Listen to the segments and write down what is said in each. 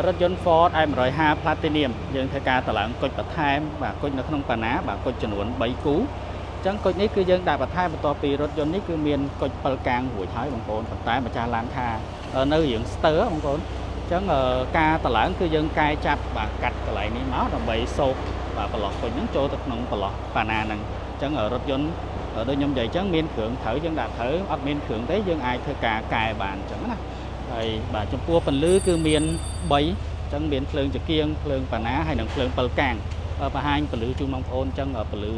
រថយន្ត Ford M150 Platinum យើងធ្វើការតម្លើងគុជបន្ថែមបាទគុជនៅក្នុងប៉ាណាបាទគុជចំនួន3គូអញ្ចឹងគុជនេះគឺយើងដាក់បន្ថែមបន្ទាប់ពីរថយន្តនេះគឺមានគុជ7កាំងរួចហើយបងប្អូនប៉ុន្តែម្ចាស់ឡានថានៅរៀងស្ទើរបងប្អូនអញ្ចឹងការតម្លើងគឺយើងកែចាប់បាទកាត់កន្លែងនេះមកដើម្បីសោកបាទប្រឡោះគុជហ្នឹងចូលទៅក្នុងប្រឡោះប៉ាណាហ្នឹងអញ្ចឹងរថយន្តដូចខ្ញុំនិយាយអញ្ចឹងមានគ្រឿងត្រូវយើងដាក់ត្រូវអត់មានគ្រឿងទេយើងអាចធ្វើការកែបានអញ្ចឹងណាហើយបាទចំពោះពន្លឺគឺមាន3ចឹងមានភ្លើងចង្គៀងភ្លើងប៉ាណាហើយនិងភ្លើង7កាំងបង្ហាញពន្លឺជូនបងប្អូនចឹងពន្លឺ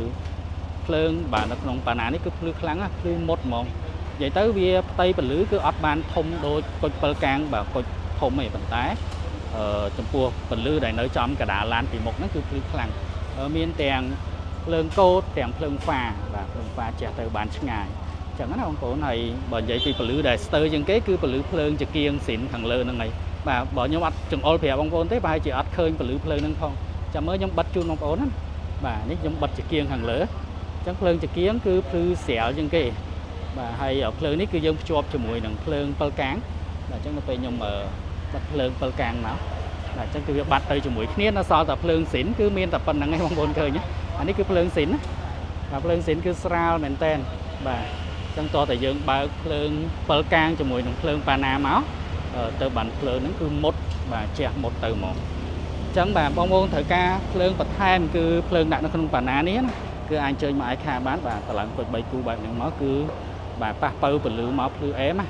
ភ្លើងបាទនៅក្នុងប៉ាណានេះគឺភ្លឺខ្លាំងណាស់ភ្លឺមុតហ្មងនិយាយទៅវាផ្ទៃពន្លឺគឺអត់បានធំដូចគុជ7កាំងបាទគុជធំទេប៉ុន្តែចំពោះពន្លឺដែលនៅចំកណ្ដាលឡានពីមុខហ្នឹងគឺភ្លឺខ្លាំងមានទាំងភ្លើងកោតទាំងភ្លើងហ្វាបាទភ្លើងហ្វាជះទៅបានឆ្ងាយចឹងណាបងប្អូនហើយបើនិយាយពីពន្លឺដែលស្ទើរជាងគេគឺពន្លឺភ្លើងចង្គៀងស៊ីនខាងលើហ្នឹងហើយបាទបើខ្ញុំអត់ចង្អុលប្រាប់បងប្អូនទេប្រហែលជាអត់ឃើញពន្លឺភ្លើងហ្នឹងផងចាំមើលខ្ញុំបិទជូនបងប្អូនណាបាទនេះខ្ញុំបិទចង្គៀងខាងលើអញ្ចឹងភ្លើងចង្គៀងគឺភ្លឺស្រាលជាងគេបាទហើយភ្លើងនេះគឺយើងភ្ជាប់ជាមួយនឹងភ្លើង7កាំងបាទអញ្ចឹងទៅពេលខ្ញុំបិទភ្លើង7កាំងមកបាទអញ្ចឹងគឺវាបាត់ទៅជាមួយគ្នានៅសល់តែភ្លើងស៊ីនគឺមានតែប៉ុណ្្នឹងឯងបងប្អូនឃើញអានេះគឺភ្លើងស៊ីនណាបាទភ្លើងស៊ីនគឺស្រាលមែនតើបាទអញ្ចឹងតោះតែយើងបើកភ្លើង7កាំងជាមួយនឹងភ្លើងប៉ាណាមកទៅបានភ្លើងហ្នឹងគឺមុតបាទជះមុតទៅហ្មងអញ្ចឹងបាទបងប្អូនត្រូវការភ្លើងបន្ថែមគឺភ្លើងដាក់នៅក្នុងប៉ាណានេះណាគឺអាចអញ្ជើញមកឯខាបានបាទតម្លើងគុជ3គូបែបហ្នឹងមកគឺបាទប៉ះពៅពន្លឺមកភ្លឺអែមណា